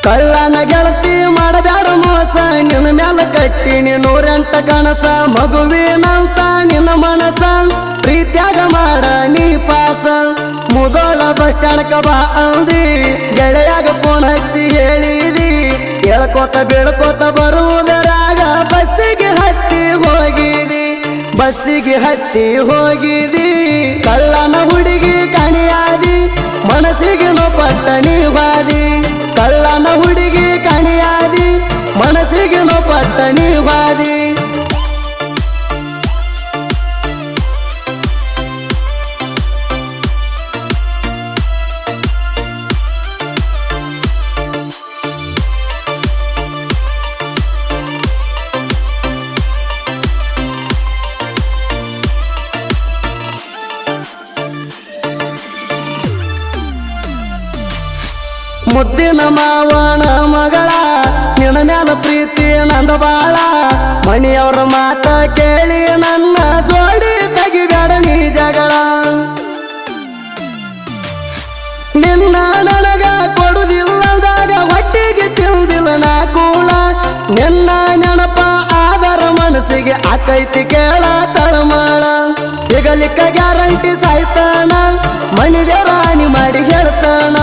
ಕಳ್ಳನ ಗೆಳತಿ ಮಾಡಬ್ಯಾಡ ಮೋಸ ನಿನ್ನ ಮ್ಯಾಲ ಕಟ್ಟಿನಿ 108 ಕನಸ ಮಗುವಿನಂತ ನಿನ್ನ ಮನಸ ಪ್ರೀತ್ಯಾಗ ಮಾಡ ನೀ ಪಾಸ ಮುದೋಳ ಬಸ್ ಸ್ಟ್ಯಾಂಡ್ಕ ಬಾ ಅಂದಿ ಗೆಳೆಯಾಗ ಫೋನ್ ಹಚ್ಚಿ ಹೇಳಿದಿ ಹೇಳ್ಕೋತ ಬೀಳ್ಕೋತ ಬರುವುದರಾಗ ಬಸ್ಸಿಗೆ ಹತ್ತಿ ಹೋಗಿದಿ ಕಳ್ಳನ ಹುಡುಗಿ ಕಣಿಯಾದಿ ಮನಸ್ಸಿಗೆ ಪಟ್ಟ ನೀವಾದಿ ಕಳ್ಳನ ಹುಡುಗಿ ಕಣಿಯಾದಿ ಮನಸ್ಸಿಗೆ ಪಟ್ಟ ನೀವಾದಿ ಮುದ್ದಿನ ಮಾವನ ಮಗಳ ನಿನ್ನ ಮ್ಯಾಲ ಪ್ರೀತಿ ನಂದ ಬಾಳ ಮಣಿಯವ್ರ ಮಾತ ಕೇಳಿ ನನ್ನ ಜೋಡಿ ತೆಗಿಬೇಡ ನೀ ಜಗಳ ನಿನ್ನ ನನಗ ಕೊಡುದಿಲ್ಲದಾಗ ಹೊಟ್ಟಿಗೆ ತಿಂದಿಲ್ಲ ನಾ ಕೂಳ ನಿನ್ನ ನೆನಪ ಆದರ ಮನಸ್ಸಿಗೆ ಆಕೈತಿ ಕೇಳ ತಳಮಾಳ ಸಿಗಲಿಕ್ಕ ಗ್ಯಾರಂಟಿ ಸಾಯ್ತಾನ ಮಣಿದೇವ್ರ ಹಾನಿ ಮಾಡಿ ಹೇಳ್ತಾನ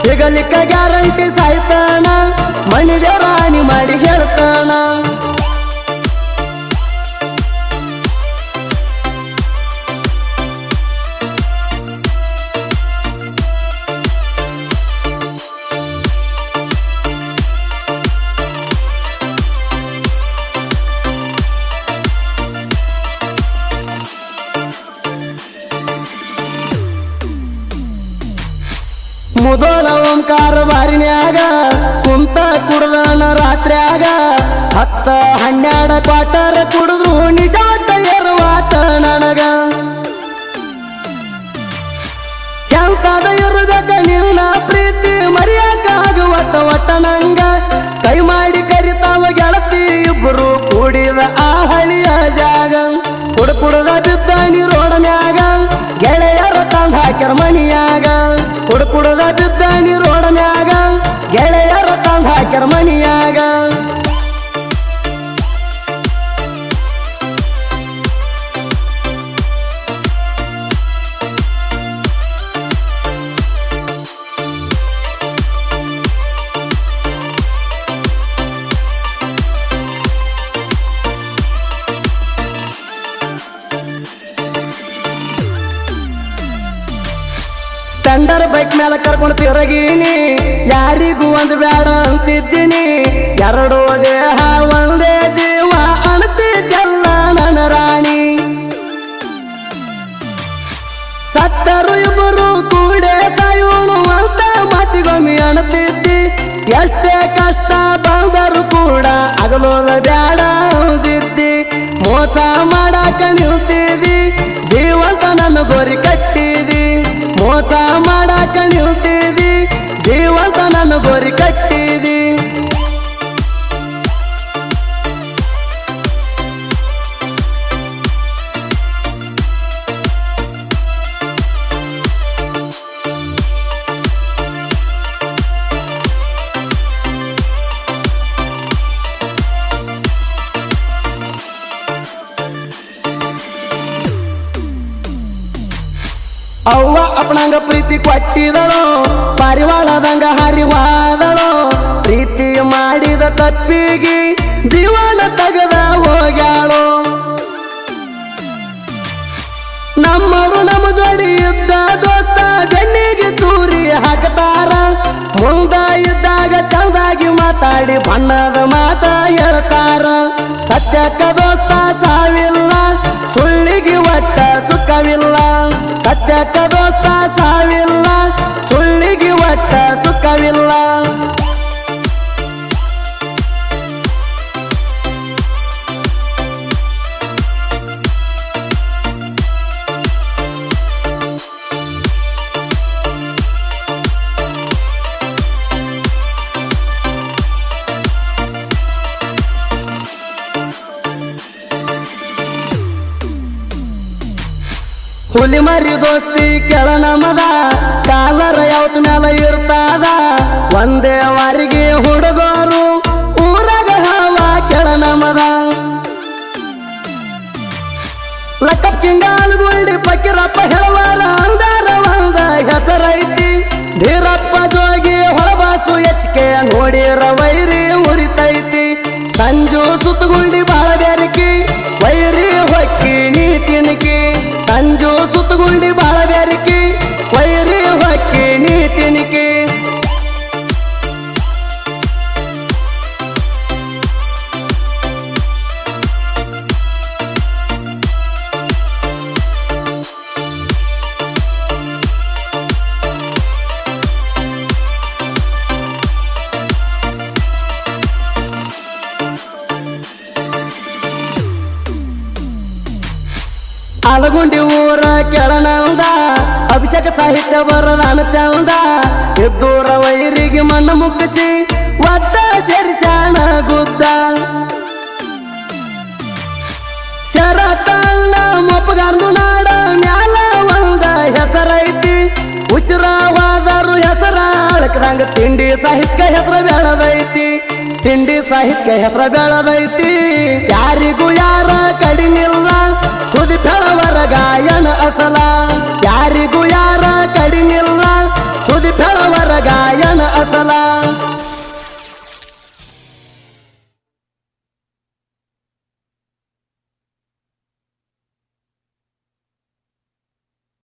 ಸಿಗಲಿಕ್ಕ ಗ್ಯಾರಂಟಿ ಸಾಯ್ತಾನ ಮಣಿದೇವ್ರ ಹಾನಿ ಮಾಡಿ ಹೇಳ್ತಾನ ಮುದೋಳ ಓಂಕಾರ ಬಾರಿನ್ಯಾಗ ಕುಂತ ಕುಡ್ದನ ರಾತ್ರ್ಯಾಗ 10-12 ಕ್ವಾಟರ್ ಕುಡಿದ್ರು ನಿಶಾತ ಏರುವಾತ ನನಗ ಎಂತದ ಇರ್ಬೇಕ ನಿನ್ನ ಪ್ರೀತಿ ಮರೆಯಾಕಾಗುವತ್ತ ಒಟ್ಟ ನಂಗ ಕೈ ಮಾಡಿ ಕರಿತಾವ ಗೆಳತಿ ಇಬ್ಬರು ಕೂಡಿದ ಆ ಹಳಿಯ ಜಾಗ ಕುಡ್ದ ಬಿದ್ದಾನಿ ರೋಡನ್ಯಾಗ ಗೆಳೆಯರ ತಂದ ಹಾಕ್ಯಾರ ಮನಿಯಾಗ ಕುಡ್ದ ಬಿದ್ದಾನಿ ರೋಡನ್ಯಾಗ ಗೆಳೆಯರ ತಂದ ಹಾಕ್ಯಾರ ಮನಿಯಾಗ ಸ್ಪೆಂಡರ್ ಬೈಕ್ ಮೇಲೆ ಕರ್ಕೊಂಡು ತಿರುಗೀನಿ ಯಾರಿಗೂ ಒಂದು ಬೇಡ ಅಂತಿದ್ದೀನಿ ಎರಡು ದೇಹ ಒಂದೇ ಜೀವ ಅಣತಿದ್ದೆಲ್ಲ ನನ್ನ ರಾಣಿ ಸತ್ತರು ಇಬ್ಬರು ಕೂಡೆ ಸಾಯೋನು ಅಂತ ಮಾತಿಗೊಮ್ಮೆ ಅಣತಿದ್ದಿ ಎಷ್ಟೇ ಕಷ್ಟ ಬಂದರು ಕೂಡ ಅಗಲೋದ ಬೇಡ ಅಂದಿದ್ದಿ ಮೋಸ ಮಾಡಾಕ ನಿಲ್ತಿದ್ದಿ ಜೀವಂತ ನನ್ನ ಗೋರಿ ಕಟ್ಟಿದಿ ಮೋಸ ಮಾಡಾಕ ನಿಲ್ತಿದಿ ಜೀವಂತ ನನ್ನ ಗೋರಿ ಕಟ್ಟಿದಿ ಅವ್ವ ಅಪ್ಪನಂಗ ಪ್ರೀತಿ ಕೊಟ್ಟಿದಳು ಪಾರಿವಾಳದಂಗ ಹರಿವಾದಳು ಪ್ರೀತಿ ಮಾಡಿದ ತಪ್ಪಿಗೆ ಜೀವನ ತೆಗೆದ ಹೋಗ್ಯಾಳು ನಮ್ಮವರು ನಮ್ಮ ಜೋಡಿ ಇದ್ದ ದೋಸ್ತ ಬೆನ್ನಿಗೆ ಚೂರಿ ಹಾಕತಾರ ಮುಂದ ಇದ್ದಾಗ ಚಂದಾಗಿ ಮಾತಾಡಿ ಬಣ್ಣದ ಮಾತ ಹೇಳ್ತಾರ ಸತ್ಯಕ್ಕ ದೋಸ್ತ ಸಾವಿಲ್ಲ ಸುಳ್ಳಿಗೆ ಒಟ್ಟ ಸುಖವಿಲ್ಲ ಸತ್ಯಕ್ಕ ದೋಸ್ತ ಸಾವಿಲ್ಲ ಸುಳ್ಳಿಗೆ ಒಟ್ಟ ಸುಖವಿಲ್ಲ ಹುಲಿ ಮರಿ ದೋಸ್ತಿ ಕೆಳ ನಮದ ಕಾಲರ ಯಾವತ್ ಮ್ಯಾಲ ಇರ್ತಾದ ಒಂದೇ ವಾರಿಗೆ ವೀರಪ್ಪ ಜೋಗಿ ಹೊಳಬಾಸು ಎಚ್ಕೆ ನೋಡಿರ ವೈರಿ ಉರಿತೈತಿ ಸಂಜು ಸುತ್ತಗುಂಡಿ ಬಾಳ ಬೆರಕಿ ವೈರಿ ಹೊಕ್ಕಿ ನೀ ತಿನ್ಕಿ ಸಂಜು ಸುತ್ತಗುಂಡಿ ಬಾಳ ಬೆರಕಿ ವೈರಿ ಹೊಕ್ಕಿ ನೀ ತಿನ್ಕಿ ಆಲಗುಂಡಿ ಊರ ಕೆಳನಂದ ಅಭಿಷೇಕ ಸಾಹಿತ್ಯ ಬರದಾನ ಚಂದ ಎದ್ದೂರ ವೈರಿಗೆ ಮಣ್ಣು ಮುಗ್ಗಿಸಿ ಒದ್ದ ಸೇರಿಸಾಣ ಗುದ್ದ ಶರತಲ್ಲ ಮೊಪ್ಪಗಾರ್ದು ನಾಡ ಮ್ಯಾಲ ಒಂದ ಹೆಸರೈತಿ ಉಸಿರವಾದರು ಹೆಸರ ಅಳಕದಂಗ ತಿಂಡಿ ಸಾಹಿತ್ಯ ಹೆಸರ ಬೆಳದೈತಿ ತಿಂಡಿ ಸಾಹಿತ್ಯ ಹೆಸರ ಬೆಳದೈತಿ ಯಾರಿಗೂ ಯಾರ ಕಡಿಮಿಲ್ಲ ಸುದಿ ಬೆಳವರ ಗಾಯನ ಅಸಲ